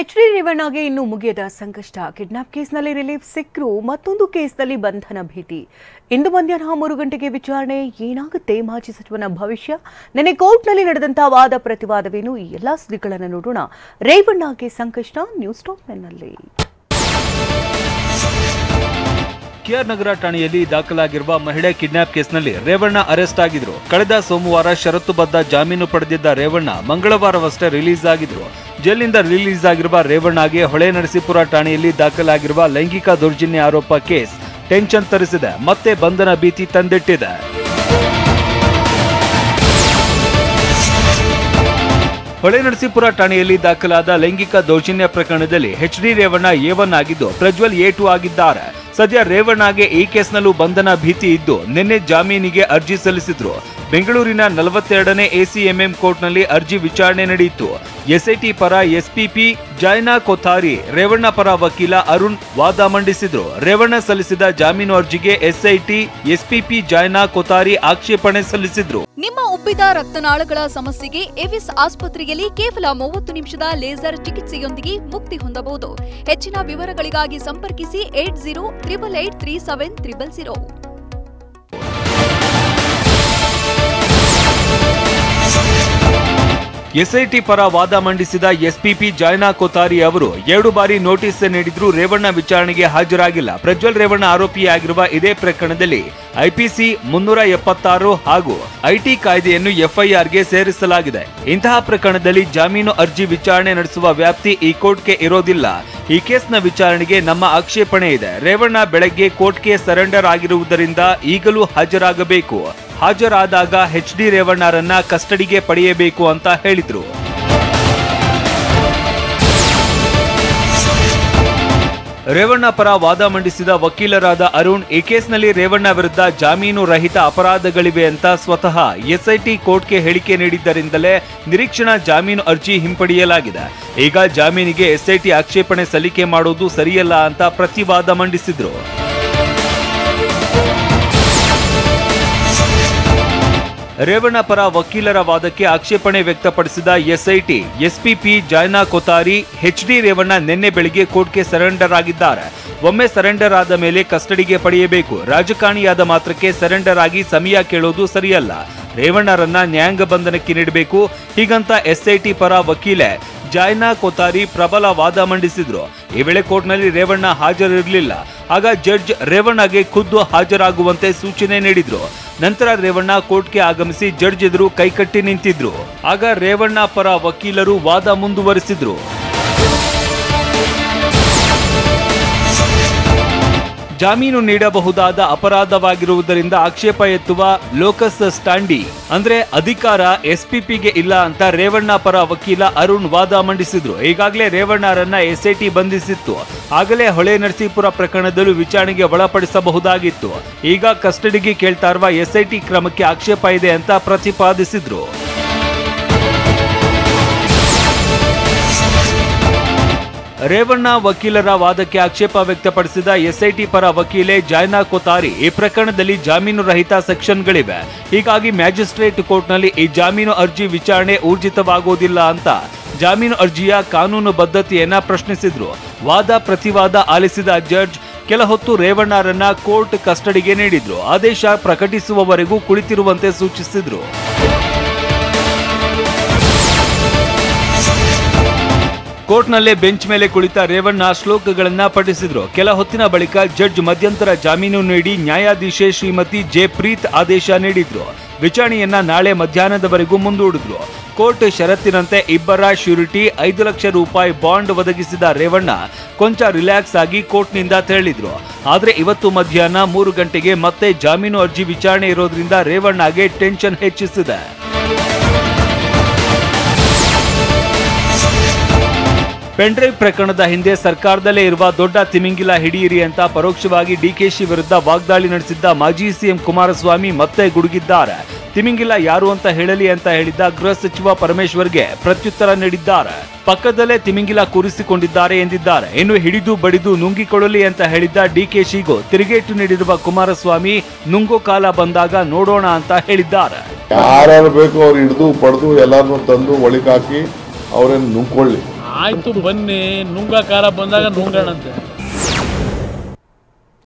H D. ರೇವಣ್ಣಗೆ ಇನ್ನೂ ಮುಗಿಯದ ಸಂಕಷ್ಟ. ಕಿಡ್ನಾಪ್ ಕೇಸ್ನಲ್ಲಿ ರಿಲೀಫ್ ಸಿಕ್ಕರು, ಮತ್ತೊಂದು ಕೇಸ್ನಲ್ಲಿ ಬಂಧನ ಭೀತಿ. ಇಂದು ಮಧ್ಯಾಹ್ನ 3 ಗಂಟೆಗೆ ವಿಚಾರಣೆ. ಏನಾಗುತ್ತೆ ಮಾಜಿ ಸಚಿವನ ಭವಿಷ್ಯ? ನಿನ್ನೆ ಕೋರ್ಟ್ನಲ್ಲಿ ನಡೆದಂತಹ ವಾದ ಪ್ರತಿವಾದವೇನು? ಈ ಎಲ್ಲಾ ಸುದ್ದಿಗಳನ್ನು ನೋಡೋಣ. ರೇವಣ್ಣಗೆ ಸಂಕಷ್ಟ ನ್ಯೂಸ್ ಟಾಪ್ 9ನಲ್ಲಿ. ಕೆಆರ್ ನಗರ ಠಾಣೆಯಲ್ಲಿ ದಾಖಲಾಗಿರುವ ಮಹಿಳೆ ಕಿಡ್ನಾಪ್ ಕೇಸ್ನಲ್ಲಿ ರೇವಣ್ಣ ಅರೆಸ್ಟ್ ಆಗಿದ್ರು. ಕಳೆದ ಸೋಮವಾರ ಷರತ್ತುಬದ್ಧ ಜಾಮೀನು ಪಡೆದಿದ್ದ ರೇವಣ್ಣ ಮಂಗಳವಾರವಷ್ಟೇ ರಿಲೀಸ್ ಆಗಿದ್ರು. ಜೈಲಿನಿಂದ ರಿಲೀಸ್ ಆಗಿರುವ ರೇವಣ್ಣಗೆ ಹೊಳೆನರಸೀಪುರ ಠಾಣೆಯಲ್ಲಿ ದಾಖಲಾಗಿರುವ ಲೈಂಗಿಕ ದೌರ್ಜನ್ಯ ಆರೋಪ ಕೇಸ್ ಟೆನ್ಷನ್ ತರಿಸಿದೆ. ಮತ್ತೆ ಬಂಧನ ಭೀತಿ ತಂದಿಟ್ಟಿದೆ. ಹೊಳೆನರಸೀಪುರ ಠಾಣೆಯಲ್ಲಿ ದಾಖಲಾದ ಲೈಂಗಿಕ ದೌರ್ಜನ್ಯ ಪ್ರಕರಣದಲ್ಲಿ ಎಚ್.ಡಿ. ರೇವಣ್ಣ A1 ಆಗಿದ್ದು, ಪ್ರಜ್ವಲ್ A2 ಆಗಿದ್ದಾರೆ. ಸದ್ಯ ರೇವಣ್ಣಗೆ ಈ ಕೇಸ್ನಲ್ಲೂ ಬಂಧನ ಭೀತಿ ಇದ್ದು, ನಿನ್ನೆ ಜಾಮೀನಿಗೆ ಅರ್ಜಿ ಸಲ್ಲಿಸಿದ್ರು. ಬೆಂಗಳೂರಿನ 42ನೇ ACMM ಕೋರ್ಟ್ನಲ್ಲಿ ಅರ್ಜಿ ವಿಚಾರಣೆ ನಡೆಯಿತು. ಎಸ್ಐಟಿ ಪರ ಎಸ್ಪಿಪಿ ಜೈನಾ ಕೊಥಾರಿ, ರೇವಣ್ಣ ಪರ ವಕೀಲ ಅರುಣ್ ವಾದ ಮಂಡಿಸಿದ್ರು. ರೇವಣ್ಣ ಸಲ್ಲಿಸಿದ ಜಾಮೀನು ಅರ್ಜಿಗೆ ಎಸ್ಐಟಿ ಎಸ್ಪಿಪಿ ಜೈನಾ ಕೊಥಾರಿ ಆಕ್ಷೇಪಣೆ ಸಲ್ಲಿಸಿದ್ರು. ನಿಮ್ಮ ಉಬ್ಬಿದ ರಕ್ತನಾಳಗಳ ಸಮಸ್ಯೆಗೆ ಎವಿಸ್ ಆಸ್ಪತ್ರೆಯಲ್ಲಿ ಕೇವಲ 30 ನಿಮಿಷದ ಲೇಸರ್ ಚಿಕಿತ್ಸೆಯೊಂದಿಗೆ ಮುಕ್ತಿ ಹೊಂದಬಹುದು. ಹೆಚ್ಚಿನ ವಿವರಗಳಿಗಾಗಿ ಸಂಪರ್ಕಿಸಿ 8088837300. ಎಸ್ಐಟಿ ಪರ ವಾದ ಮಂಡಿಸಿದ ಎಸ್ಪಿಪಿ ಜೈನಾ ಕೊಥಾರಿ ಅವರು 2 ಬಾರಿ ನೋಟಿಸ್ ನೀಡಿದ್ರೂ ರೇವಣ್ಣ ವಿಚಾರಣೆಗೆ ಹಾಜರಾಗಿಲ್ಲ. ಪ್ರಜ್ವಲ್ ರೇವಣ್ಣ ಆರೋಪಿಯಾಗಿರುವ ಇದೇ ಪ್ರಕರಣದಲ್ಲಿ ಐಪಿಸಿ 376 ಹಾಗೂ ಐಟಿ ಕಾಯ್ದೆಯನ್ನು ಎಫ್ಐಆರ್ಗೆ ಸೇರಿಸಲಾಗಿದೆ. ಇಂತಹ ಪ್ರಕರಣದಲ್ಲಿ ಜಾಮೀನು ಅರ್ಜಿ ವಿಚಾರಣೆ ನಡೆಸುವ ವ್ಯಾಪ್ತಿ ಈ ಕೋರ್ಟ್ಗೆ ಇರೋದಿಲ್ಲ. ಈ ಕೇಸ್ನ ವಿಚಾರಣೆಗೆ ನಮ್ಮ ಆಕ್ಷೇಪಣೆ ಇದೆ. ರೇವಣ್ಣ ಬೆಳಗ್ಗೆ ಕೋರ್ಟ್ಗೆ ಸರೆಂಡರ್ ಆಗಿರುವುದರಿಂದ ಈಗಲೂ ಹಾಜರಾಗಬೇಕು. ಹಾಜರಾದಾಗ ಎಚ್.ಡಿ. ರೇವಣ್ಣರನ್ನ ಕಸ್ಟಡಿಗೆ ಪಡೆಯಬೇಕು ಅಂತ ಹೇಳಿದ್ರು. ರೇವಣ್ಣ ಪರ ವಾದ ಮಂಡಿಸಿದ ವಕೀಲರಾದ ಅರುಣ್, ಈ ಕೇಸ್ನಲ್ಲಿ ರೇವಣ್ಣ ವಿರುದ್ಧ ಜಾಮೀನು ರಹಿತ ಅಪರಾಧಗಳಿವೆ ಅಂತ ಸ್ವತಃ ಎಸ್ಐಟಿ ಕೋರ್ಟ್ಗೆ ಹೇಳಿಕೆ ನೀಡಿದ್ದರಿಂದಲೇ ನಿರೀಕ್ಷಣಾ ಜಾಮೀನು ಅರ್ಜಿ ಹಿಂಪಡೆಯಲಾಗಿದೆ. ಈಗ ಜಾಮೀನಿಗೆ ಎಸ್ಐಟಿ ಆಕ್ಷೇಪಣೆ ಸಲ್ಲಿಕೆ ಮಾಡುವುದು ಸರಿಯಲ್ಲ ಅಂತ ಪ್ರತಿವಾದ ಮಂಡಿಸಿದ್ರು. ರೇವಣ್ಣ ಪರ ವಕೀಲರ ವಾದಕ್ಕೆ ಆಕ್ಷೇಪಣೆ ವ್ಯಕ್ತಪಡಿಸಿದ SIT SPP Jaina Kothari, H D. Revanna ನಿನ್ನೆ ಬೆಳಿಗ್ಗೆ ಕೋರ್ಟ್ಗೆ ಸರೆಂಡರ್ ಆಗಿದ್ದಾರೆ. ಒಮ್ಮೆ ಸರೆಂಡರ್ ಆದ ಮೇಲೆ ಕಸ್ಟಡಿಗೆ ಪಡೆಯಬೇಕು. ರಾಜಕಾರಣಿಯಾದ ಮಾತ್ರಕ್ಕೆ ಸರೆಂಡರ್ ಆಗಿ ಸಮಯ ಕೇಳೋದು ಸರಿಯಲ್ಲ. ರೇವಣ್ಣರನ್ನ ನ್ಯಾಯಾಂಗ ಬಂಧನಕ್ಕೆ ನೀಡಬೇಕು. ಹೀಗಂತ ಎಸ್ಐಟಿ ಪರ ವಕೀಲೆ ಜೈನಾ ಕೊಥಾರಿ ಪ್ರಬಲ ವಾದ ಮಂಡಿಸಿದ್ರು. ಈ ವೇಳೆ ಕೋರ್ಟ್ನಲ್ಲಿ ರೇವಣ್ಣ ಹಾಜರಿರಲಿಲ್ಲ. ಆಗ ಜಡ್ಜ್ ರೇವಣ್ಣಗೆ ಖುದ್ದು ಹಾಜರಾಗುವಂತೆ ಸೂಚನೆ ನೀಡಿದ್ರು. ನಂತರ ರೇವಣ್ಣ ಕೋರ್ಟ್ಗೆ ಆಗಮಿಸಿ ಜಡ್ಜ್ ಎದುರು ಕೈಕಟ್ಟಿ ನಿಂತಿದ್ರು. ಆಗ ರೇವಣ್ಣ ಪರ ವಕೀಲರು ವಾದ ಮುಂದುವರಿಸಿದ್ರು. ಜಾಮೀನು ನೀಡಬಹುದಾದ ಅಪರಾಧವಾಗಿರುವುದರಿಂದ ಆಕ್ಷೇಪ ಎತ್ತುವ ಲೋಕಸ್ ಸ್ಟ್ಯಾಂಡಿ ಅಂದ್ರೆ ಅಧಿಕಾರ ಎಸ್ಪಿಪಿಗೆ ಇಲ್ಲ ಅಂತ ರೇವಣ್ಣ ಪರ ವಕೀಲ ಅರುಣ್ ವಾದ ಮಂಡಿಸಿದ್ರು. ಈಗಾಗಲೇ ರೇವಣ್ಣರನ್ನ ಎಸ್ಐಟಿ ಬಂಧಿಸಿತ್ತು. ಆಗಲೇ ಹೊಳೆನರಸೀಪುರ ಪ್ರಕರಣದಲ್ಲೂ ವಿಚಾರಣೆಗೆ ಒಳಪಡಿಸಬಹುದಾಗಿತ್ತು. ಈಗ ಕಸ್ಟಡಿಗೆ ಕೇಳ್ತಾ ಇರುವ ಎಸ್ಐಟಿ ಕ್ರಮಕ್ಕೆ ಆಕ್ಷೇಪ ಇದೆ ಅಂತ ಪ್ರತಿಪಾದಿಸಿದ್ರು. ರೇವಣ್ಣ ವಕೀಲರ ವಾದಕ್ಕೆ ಆಕ್ಷೇಪ ವ್ಯಕ್ತಪಡಿಸಿದ ಎಸ್ಐಟಿ ಪರ ವಕೀಲೆ ಜೈನಾ ಕೊಥಾರಿ, ಈ ಪ್ರಕರಣದಲ್ಲಿ ಜಾಮೀನು ರಹಿತ ಸೆಕ್ಷನ್ಗಳಿವೆ. ಹೀಗಾಗಿ ಮ್ಯಾಜಿಸ್ಟ್ರೇಟ್ ಕೋರ್ಟ್ನಲ್ಲಿ ಈ ಜಾಮೀನು ಅರ್ಜಿ ವಿಚಾರಣೆ ಊರ್ಜಿತವಾಗುವುದಿಲ್ಲ ಅಂತ ಜಾಮೀನು ಅರ್ಜಿಯ ಕಾನೂನು ಬದ್ಧತೆಯನ್ನ ಪ್ರಶ್ನಿಸಿದ್ರು. ವಾದ ಪ್ರತಿವಾದ ಆಲಿಸಿದ ಜಡ್ಜ್ ಕೆಲ ಹೊತ್ತು ರೇವಣ್ಣರನ್ನ ಕೋರ್ಟ್ ಕಸ್ಟಡಿಗೆ ನೀಡಿದ್ರು. ಆದೇಶ ಪ್ರಕಟಿಸುವವರೆಗೂ ಕುಳಿತಿರುವಂತೆ ಸೂಚಿಸಿದ್ರು. ಕೋರ್ಟ್ನಲ್ಲೇ ಬೆಂಚ್ ಮೇಲೆ ಕುಳಿತ ರೇವಣ್ಣ ಶ್ಲೋಕಗಳನ್ನ ಪಠಿಸಿದ್ರು. ಕೆಲ ಹೊತ್ತಿನ ಬಳಿಕ ಜಡ್ಜ್ ಮಧ್ಯಂತರ ಜಾಮೀನು ನೀಡಿ ನ್ಯಾಯಾಧೀಶೆ ಶ್ರೀಮತಿ ಜೆ ಪ್ರೀತ್ ಆದೇಶ ನೀಡಿದ್ರು. ವಿಚಾರಣೆಯನ್ನ ನಾಳೆ ಮಧ್ಯಾಹ್ನದವರೆಗೂ ಮುಂದೂಡಿದ್ರು. ಕೋರ್ಟ್ ಷರತ್ತಿನಂತೆ ಇಬ್ಬರ ಶ್ಯೂರಿಟಿ 5 ಲಕ್ಷ ರೂಪಾಯಿ ಬಾಂಡ್ ಒದಗಿಸಿದ ರೇವಣ್ಣ ಕೊಂಚ ರಿಲ್ಯಾಕ್ಸ್ ಆಗಿ ಕೋರ್ಟ್ನಿಂದ ತೆರಳಿದ್ರು. ಆದ್ರೆ ಇವತ್ತು ಮಧ್ಯಾಹ್ನ 3 ಗಂಟೆಗೆ ಮತ್ತೆ ಜಾಮೀನು ಅರ್ಜಿ ವಿಚಾರಣೆ ಇರೋದ್ರಿಂದ ರೇವಣ್ಣಗೆ ಟೆನ್ಷನ್ ಹೆಚ್ಚಿಸಿದೆ. ಪೆನ್ಡ್ರೈವ್ ಪ್ರಕರಣದ ಹಿಂದೆ ಸರ್ಕಾರದಲ್ಲೇ ಇರುವ ದೊಡ್ಡ ತಿಮಿಂಗಿಲ ಹಿಡಿಯಿರಿ ಅಂತ ಪರೋಕ್ಷವಾಗಿ ಡಿಕೆಶಿ ವಿರುದ್ಧ ವಾಗ್ದಾಳಿ ನಡೆಸಿದ್ದ ಮಾಜಿ ಸಿಎಂ ಕುಮಾರಸ್ವಾಮಿ ಮತ್ತೆ ಗುಡುಗಿದ್ದಾರೆ. ತಿಮಿಂಗಿಲ ಯಾರು ಅಂತ ಹೇಳಲಿ ಅಂತ ಹೇಳಿದ್ದ ಗೃಹ ಸಚಿವ ಪರಮೇಶ್ವರ್ಗೆ ಪ್ರತ್ಯುತ್ತರ ನೀಡಿದ್ದಾರೆ. ಪಕ್ಕದಲ್ಲೇ ತಿಮಿಂಗಿಲ ಕೂರಿಸಿಕೊಂಡಿದ್ದಾರೆ ಎಂದಿದ್ದಾರೆ. ಇನ್ನು ಹಿಡಿದು ಬಡಿದು ನುಂಗಿಕೊಳ್ಳಲಿ ಅಂತ ಹೇಳಿದ್ದ ಡಿಕೆಶಿಗೂ ತಿರುಗೇಟು ನೀಡಿರುವ ಕುಮಾರಸ್ವಾಮಿ ನುಂಗೋ ಕಾಲ ಬಂದಾಗ ನೋಡೋಣ ಅಂತ ಹೇಳಿದ್ದಾರೆ. ಯಾರು ಬೇಕು ಅವ್ರು ಹಿಡಿದು ಪಡೆದು ಎಲ್ಲಾರನ್ನೂ ತಂದು ಒಳಗಾಕಿ ಅವರನ್ನು ನುಂಗ್ಕೊಳ್ಳಿ. ಆಯಿತು ಬನ್ನಿ ನುಂಗ ಕಾಲ ಬಂದಾಗ ನುಂಗಣಂತೆ.